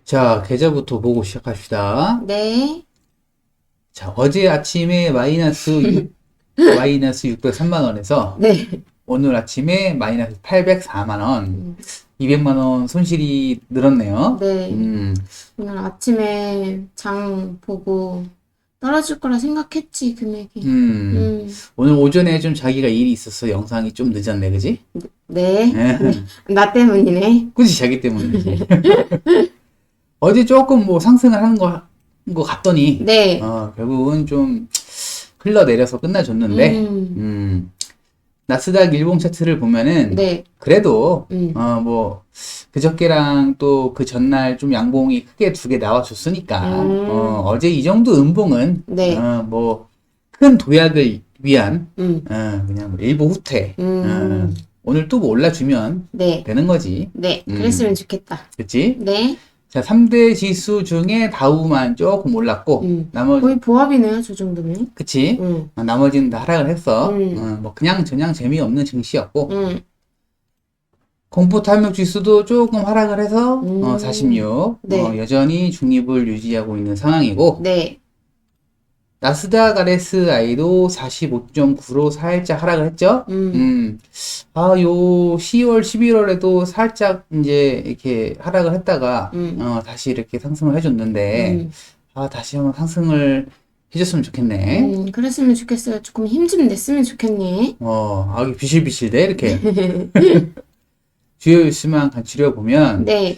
자, 계좌부터 보고 시작합시다. 네. 자, 어제 아침에 마이너스 603만 원에서 네. 오늘 아침에 마이너스 804만 원, 음, 200만 원 손실이 늘었네요. 네. 오늘 아침에 장 보고 떨어질 거라 생각했지, 금액이. 음, 오늘 오전에 좀 자기가 일이 있어서 영상이 좀 늦었네, 그지? 네. 예. 나 때문이네. 굳이 자기 때문이지. 어제 조금 뭐 상승을 하는 거 같더니, 네. 결국은 좀 흘러내려서 끝나줬는데, 음, 나스닥 일봉 차트를 보면은, 네. 그래도, 음, 그저께랑 또 그 전날 좀 양봉이 크게 두 개 나와줬으니까, 음, 어제 이 정도 음봉은, 네. 큰 도약을 위한, 음, 그냥 뭐 일부 후퇴, 음, 오늘 또 뭐 올라주면 네. 되는 거지. 네. 그랬으면 좋겠다. 그치? 네. 자, 3대 지수 중에 다우만 조금 올랐고, 거의 보합이네요, 저 정도면. 그치? 음, 나머지는 다 하락을 했어. 음, 뭐 그냥 저냥 재미없는 증시였고, 음, 공포 탐욕 지수도 조금 하락을 해서 46. 네. 여전히 중립을 유지하고 있는 상황이고, 네. 나스닥 RSI도 45.9로 살짝 하락을 했죠. 음, 요 10월, 11월에도 살짝 이제 이렇게 하락을 했다가 음, 다시 이렇게 상승을 해줬는데, 음. 다시 한번 상승을 해줬으면 좋겠네. 그랬으면 좋겠어요. 조금 힘 좀 냈으면 좋겠네. 이게 비실비실돼, 이렇게. 주요 뉴스만 같이 보면, 네.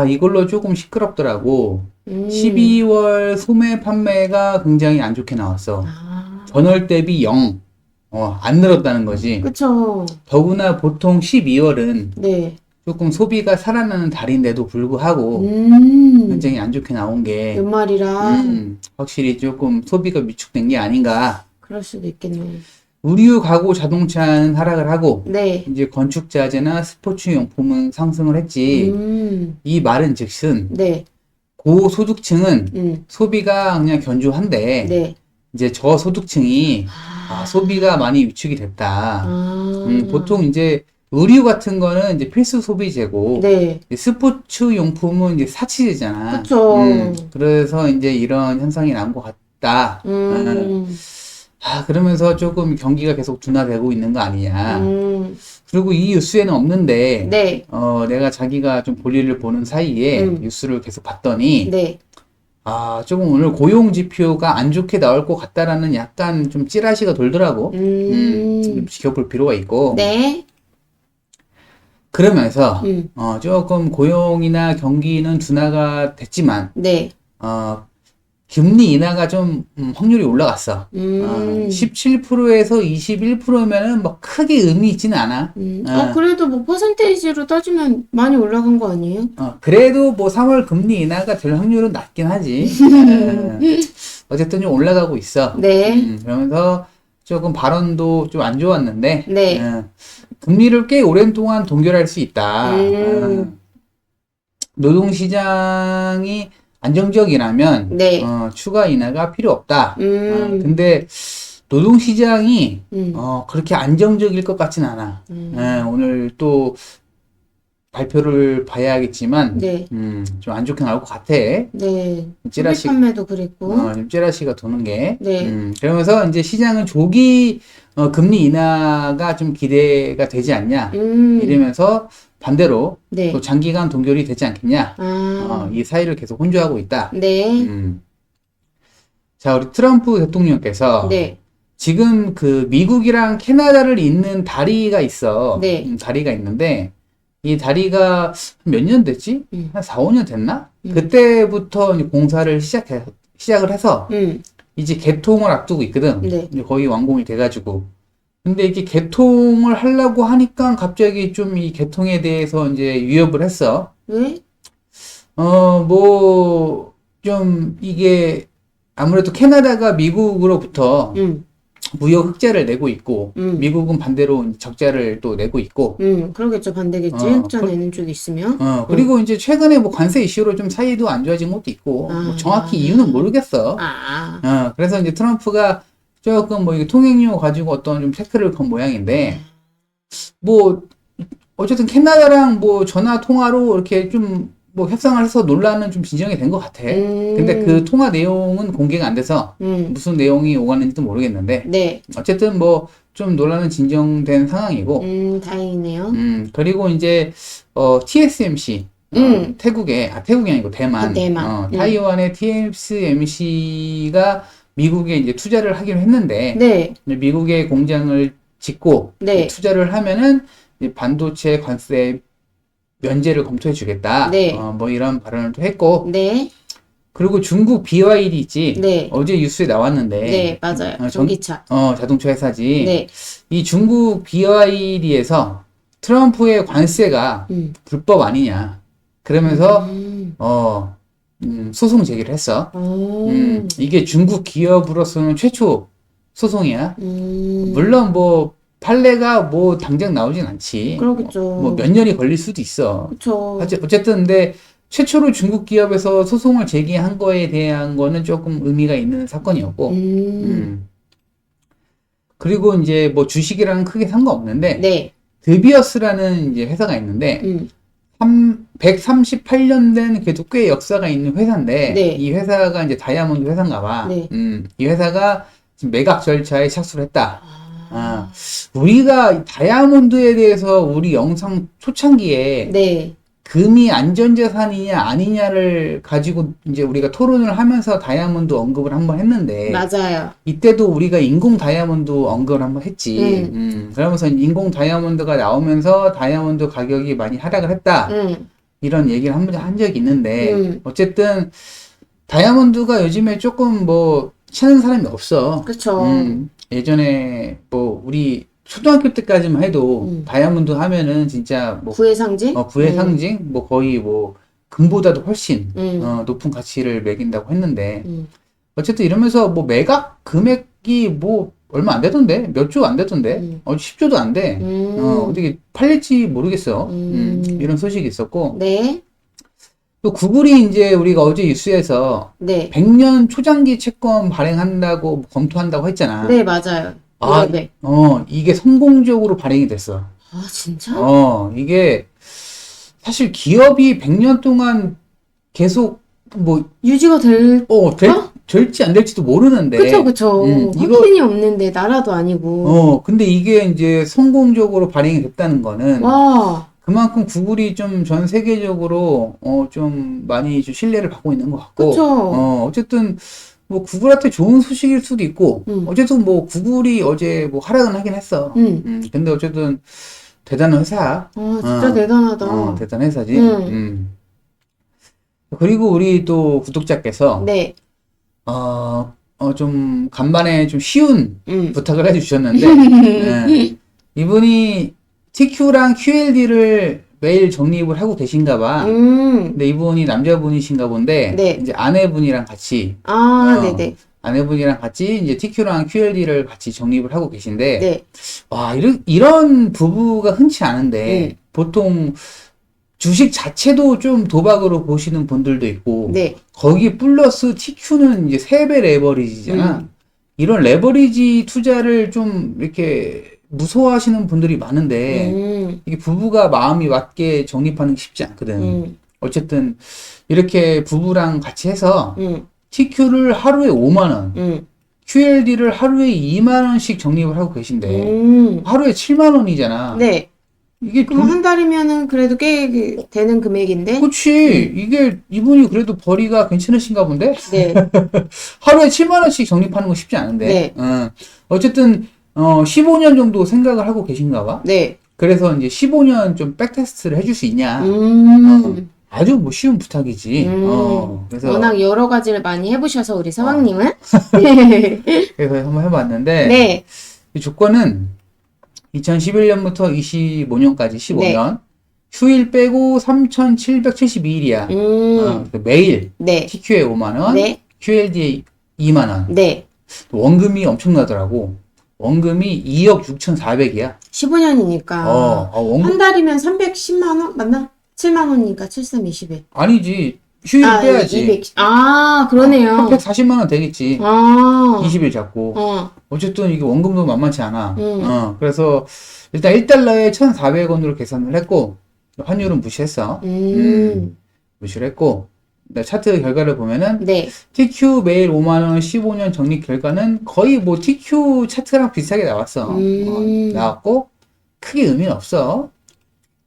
이걸로 조금 시끄럽더라고. 음, 12월 소매 판매가 굉장히 안 좋게 나왔어. 아, 전월 대비 0. 안 늘었다는 거지. 그쵸. 더구나 보통 12월은 네. 조금 소비가 살아나는 달인데도 불구하고 음, 굉장히 안 좋게 나온 게, 연말이라 확실히 조금 소비가 위축된 게 아닌가. 그럴 수도 있겠네. 의류, 가구, 자동차는 하락을 하고, 네. 이제 건축자재나 스포츠 용품은 상승을 했지. 음, 이 말은 즉슨, 네. 고소득층은 음, 소비가 그냥 견조한데, 네. 이제 저소득층이, 소비가 많이 위축이 됐다. 아, 보통 이제 의류 같은 거는 이제 필수 소비재고, 네. 스포츠 용품은 이제 사치재잖아. 그쵸. 그래서 이제 이런 현상이 나온 것 같다. 음, 그러면서 조금 경기가 계속 둔화되고 있는 거 아니냐. 음, 그리고 이 뉴스에는 없는데, 네. 내가 자기가 좀 볼일을 보는 사이에 음, 뉴스를 계속 봤더니, 네. 조금 오늘 고용 지표가 안 좋게 나올 것 같다라는 약간 좀 찌라시가 돌더라고. 좀 음, 지켜볼 필요가 있고. 네. 그러면서, 음, 조금 고용이나 경기는 둔화가 됐지만, 네. 어, 금리 인하가 좀, 확률이 올라갔어. 음. 17%에서 21%면은 뭐 크게 의미 있지는 않아. 그래도 뭐 퍼센테이지로 따지면 많이 올라간 거 아니에요? 그래도 뭐 3월 금리 인하가 될 확률은 낮긴 하지. 어쨌든 좀 올라가고 있어. 네, 그러면서 조금 발언도 좀 안 좋았는데, 네, 금리를 꽤 오랜 동안 동결할 수 있다. 음, 노동시장이 안정적이라면, 네, 추가 인하가 필요 없다. 음, 근데 노동시장이, 음, 그렇게 안정적일 것 같진 않아. 오늘 또 발표를 봐야겠지만, 네, 좀 안 좋게 나올 것 같아. 네. 소비 찌라시, 판매도 그랬고, 좀 찌라시가 도는 게. 네, 그러면서 이제 시장은 조기, 금리 인하가 좀 기대가 되지 않냐. 음, 이러면서 반대로 또 네, 장기간 동결이 되지 않겠냐. 아, 이 사이를 계속 혼조하고 있다. 네, 음. 자, 우리 트럼프 대통령께서 네, 지금 그 미국이랑 캐나다를 잇는 다리가 있어. 네, 다리가 있는데, 이 다리가 몇 년 됐지? 음, 한 4, 5년 됐나? 음, 그때부터 이제 공사를 시작을 해서 음, 이제 개통을 앞두고 있거든. 네. 이제 거의 완공이 돼가지고. 근데 이게 개통을 하려고 하니까 갑자기 좀 이 개통에 대해서 이제 위협을 했어. 왜? 좀 이게 아무래도 캐나다가 미국으로부터 음, 무역 흑자를 내고 있고, 음, 미국은 반대로 적자를 또 내고 있고, 그러겠죠. 반대겠지. 어, 흑자 내는 쪽이 있으면. 그리고 이제 최근에 뭐 관세 이슈로 좀 사이도 안 좋아진 것도 있고, 뭐 정확히 이유는 모르겠어. 아, 그래서 이제 트럼프가 조금 뭐 이게 통행료 가지고 어떤 좀 태클을 건 모양인데, 뭐, 어쨌든 캐나다랑 뭐 전화 통화로 이렇게 좀 뭐 협상을 해서 논란은 좀 진정이 된 것 같아. 근데 그 통화 내용은 공개가 안 돼서 무슨 내용이 오갔는지도 모르겠는데 네. 어쨌든 뭐 좀 논란은 진정된 상황이고 다행이네요. 그리고 이제 TSMC 태국이 아니고 대만, 대만. 타이완의 TSMC가 미국에 이제 투자를 하기로 했는데 네. 미국에 공장을 짓고 네. 투자를 하면은 이제 반도체 관세 면제를 검토해 주겠다. 네. 뭐 이런 발언을 또 했고 네. 그리고 중국 BYD 있지. 네. 어제 뉴스에 나왔는데 네, 맞아요. 전기차. 자동차 회사지. 네. 이 중국 BYD에서 트럼프의 관세가 불법 아니냐. 그러면서 소송 제기를 했어. 이게 중국 기업으로서는 최초 소송이야. 물론 뭐 판례가 뭐 당장 나오진 않지. 그러겠죠. 뭐 몇 년이 걸릴 수도 있어. 그쵸. 어쨌든 근데 최초로 중국 기업에서 소송을 제기한 거에 대한 거는 조금 의미가 있는 사건이었고. 그리고 이제 뭐 주식이랑은 크게 상관없는데 네. 드비어스라는 이제 회사가 있는데 138년 된 그래도 꽤 역사가 있는 회사인데 네. 이 회사가 이제 다이아몬드 회사인가 봐. 네. 이 회사가 지금 매각 절차에 착수를 했다. 우리가 다이아몬드에 대해서 우리 영상 초창기에 네. 금이 안전자산이냐 아니냐를 가지고 이제 우리가 토론을 하면서 다이아몬드 언급을 한번 했는데 맞아요. 이때도 우리가 인공 다이아몬드 언급을 한번 했지. 그러면서 인공 다이아몬드가 나오면서 다이아몬드 가격이 많이 하락을 했다. 이런 얘기를 한 적이 있는데 어쨌든 다이아몬드가 요즘에 조금 뭐 찾는 사람이 없어. 그쵸. 예전에 뭐 우리 초등학교 때까지만 해도 다이아몬드 하면은 진짜 뭐 구의 상징? 구의 상징 뭐 거의 뭐 금보다도 훨씬 높은 가치를 매긴다고 했는데 어쨌든 이러면서 뭐 매각 금액이 뭐 얼마 안 되던데 몇 조 안 되던데 10조도 안 돼. 어떻게 팔릴지 모르겠어. 이런 소식이 있었고 네. 또 구글이 이제 우리가 어제 뉴스에서 네. 100년 초장기 채권 발행한다고 검토한다고 했잖아. 네, 맞아요. 네. 이게 성공적으로 발행이 됐어. 아, 진짜? 이게 사실 기업이 100년 동안 계속 뭐 유지가 될지 안 될지도 모르는데. 그쵸. 이거 확신이 없는데 나라도 아니고. 근데 이게 이제 성공적으로 발행이 됐다는 거는 와. 그만큼 구글이 좀 전 세계적으로 좀 많이 좀 신뢰를 받고 있는 것 같고. 그쵸. 어쨌든 뭐 구글한테 좋은 소식일 수도 있고 어쨌든 뭐 구글이 어제 뭐 하락은 하긴 했어. 근데 어쨌든 대단한 회사. 진짜 대단하다. 대단한 회사지. 그리고 우리 또 구독자께서 네. 좀 간만에 좀 쉬운 부탁을 해주셨는데 네. 이분이 TQ랑 QLD를 매일 적립을 하고 계신가 봐. 근데 이분이 남자분이신가 본데 네. 이제 아내분이랑 같이 네네. 아내분이랑 같이 이제 TQ랑 QLD를 같이 적립을 하고 계신데 네. 와 이런 부부가 흔치 않은데 보통 주식 자체도 좀 도박으로 보시는 분들도 있고 네. 거기 플러스 TQ는 이제 3배 레버리지잖아. 이런 레버리지 투자를 좀 이렇게 무서워하시는 분들이 많은데 이게 부부가 마음이 맞게 적립하는 게 쉽지 않거든. 어쨌든 이렇게 부부랑 같이 해서 TQ를 하루에 5만 원, QLD를 하루에 2만 원씩 적립을 하고 계신데 하루에 7만 원이잖아. 네. 이게 그럼 한 달이면은 그래도 꽤 되는 금액인데? 그치. 이게 이분이 그래도 벌이가 괜찮으신가 본데? 네. 하루에 7만 원씩 적립하는 거 쉽지 않은데. 네. 어쨌든 15년 정도 생각을 하고 계신가 봐. 네. 그래서 이제 15년 좀 백테스트를 해줄 수 있냐. 아주 뭐 쉬운 부탁이지. 그래서 워낙 여러 가지를 많이 해보셔서 우리 서방님은? 네. 그래서 한번 해봤는데 네. 이 조건은 2011년부터 25년까지 15년 네. 휴일 빼고 3,772일이야. 매일 네. TQ에 5만 원, 네. QLD에 2만 원. 네. 원금이 엄청나더라고. 원금이 2억 6,400이야. 15년이니까. 원금 한 달이면 310만 원? 맞나? 7만 원이니까 7, 3, 20에. 아니지. 휴일 빼야지. 200. 그러네요. 140만 원 되겠지. 20일 잡고. 어쨌든 이게 원금도 만만치 않아. 그래서 일단 1달러에 1,400원으로 계산을 했고 환율은 무시했어. 무시를 했고, 차트 결과를 보면은 네. TQ 매일 5만원 15년 적립 결과는 거의 뭐 TQ 차트랑 비슷하게 나왔어. 나왔고, 크게 의미는 없어.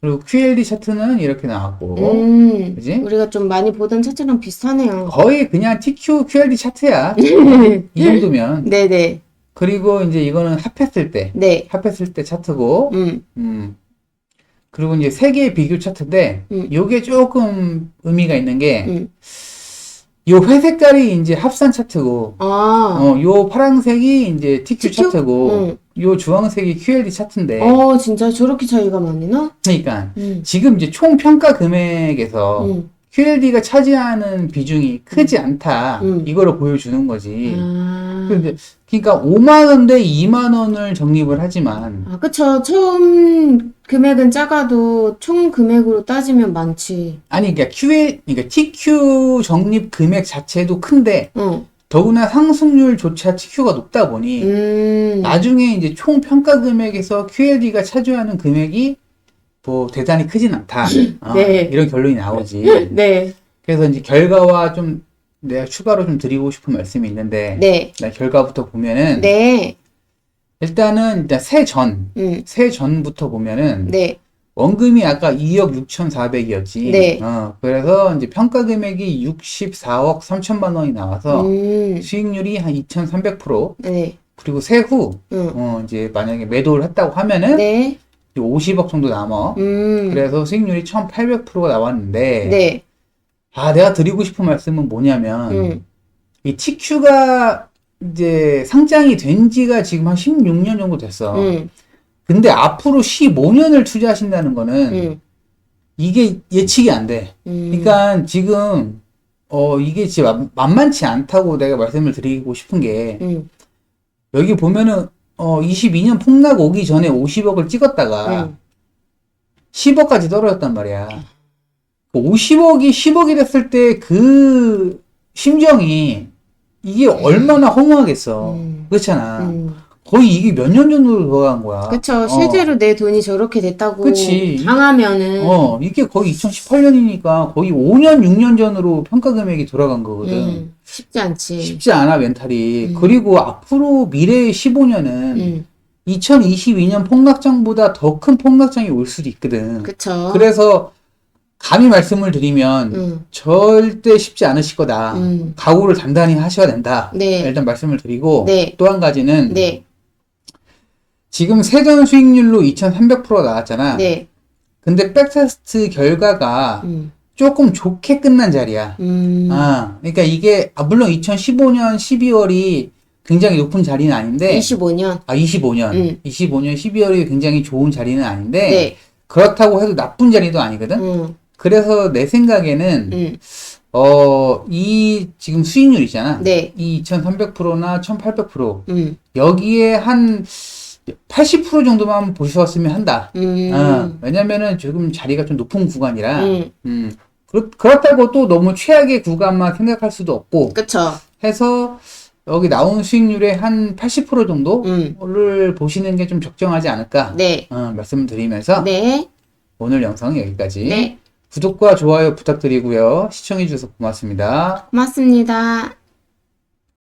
그리고 QLD 차트는 이렇게 나왔고, 그지? 우리가 좀 많이 보던 차트랑 비슷하네요. 거의 그냥 TQ, QLD 차트야. 이 정도면. 네네. 그리고 이제 이거는 합했을 때, 네. 합했을 때 차트고, 그리고 이제 세 개의 비교 차트인데, 요게 조금 의미가 있는 게, 요 회색깔이 이제 합산 차트고, 요 파란색이 이제 TQ 차트고, 요 주황색이 QLD 차트인데, 진짜 저렇게 차이가 많이 나? 그러니까, 지금 이제 총 평가 금액에서, QLD가 차지하는 비중이 크지 않다. 이거를 보여주는 거지. 그러니까 5만원 대 2만원을 적립을 하지만. 그쵸. 처음 금액은 작아도 총 금액으로 따지면 많지. 아니, 그러니까 TQ 적립 금액 자체도 큰데, 더구나 상승률조차 TQ가 높다 보니, 나중에 이제 총 평가 금액에서 QLD가 차지하는 금액이 뭐 대단히 크진 않다. 네. 이런 결론이 나오지. 네. 그래서 이제 결과와 좀 내가 추가로 좀 드리고 싶은 말씀이 있는데, 네. 결과부터 보면은, 네. 일단 세전부터 보면은, 네. 원금이 아까 2억 6,400이었지. 네. 그래서 이제 평가 금액이 64억 3천만 원이 나와서, 수익률이 한 2,300%. 네. 그리고 세후, 이제 만약에 매도를 했다고 하면은, 네. 50억 정도 남아. 그래서 수익률이 1,800%가 나왔는데, 네. 내가 드리고 싶은 말씀은 뭐냐면, 이 TQ가 이제 상장이 된 지가 지금 한 16년 정도 됐어. 근데 앞으로 15년을 투자하신다는 거는, 이게 예측이 안 돼. 그러니까 지금, 이게 진짜 만만치 않다고 내가 말씀을 드리고 싶은 게, 여기 보면은, 22년 폭락 오기 전에 50억을 찍었다가, 10억까지 떨어졌단 말이야. 50억이 10억이 됐을 때 그 심정이 이게 얼마나 허무하겠어. 그렇잖아. 거의 이게 몇 년 정도 들어간 거야. 그쵸. 실제로 내 돈이 저렇게 됐다고 그치. 당하면은. 이게 거의 2018년이니까 거의 5년, 6년 전으로 평가 금액이 돌아간 거거든. 쉽지 않지. 쉽지 않아, 멘탈이. 그리고 앞으로 미래의 15년은 2022년 폭락장보다 더 큰 폭락장이 올 수도 있거든. 그쵸. 그래서 감히 말씀을 드리면 절대 쉽지 않으실 거다. 각오를 단단히 하셔야 된다. 네. 일단 말씀을 드리고 네. 또 한 가지는 네. 지금 세전 수익률로 2,300% 나왔잖아. 네. 근데 백테스트 결과가 조금 좋게 끝난 자리야. 그러니까 이게 물론 2015년 12월이 굉장히 높은 자리는 아닌데 25년. 25년 12월이 굉장히 좋은 자리는 아닌데 네. 그렇다고 해도 나쁜 자리도 아니거든. 그래서 내 생각에는 이 지금 수익률 있잖아. 네. 이 2,300%나 1,800% 여기에 한 80% 정도만 보셨으면 한다. 왜냐면은 지금 자리가 좀 높은 구간이라 그렇다고 또 너무 최악의 구간만 생각할 수도 없고 그쵸. 해서 여기 나온 수익률의 한 80% 정도를 보시는 게 좀 적정하지 않을까 네. 말씀을 드리면서 네. 오늘 영상은 여기까지. 네. 구독과 좋아요 부탁드리고요. 시청해주셔서 고맙습니다. 고맙습니다.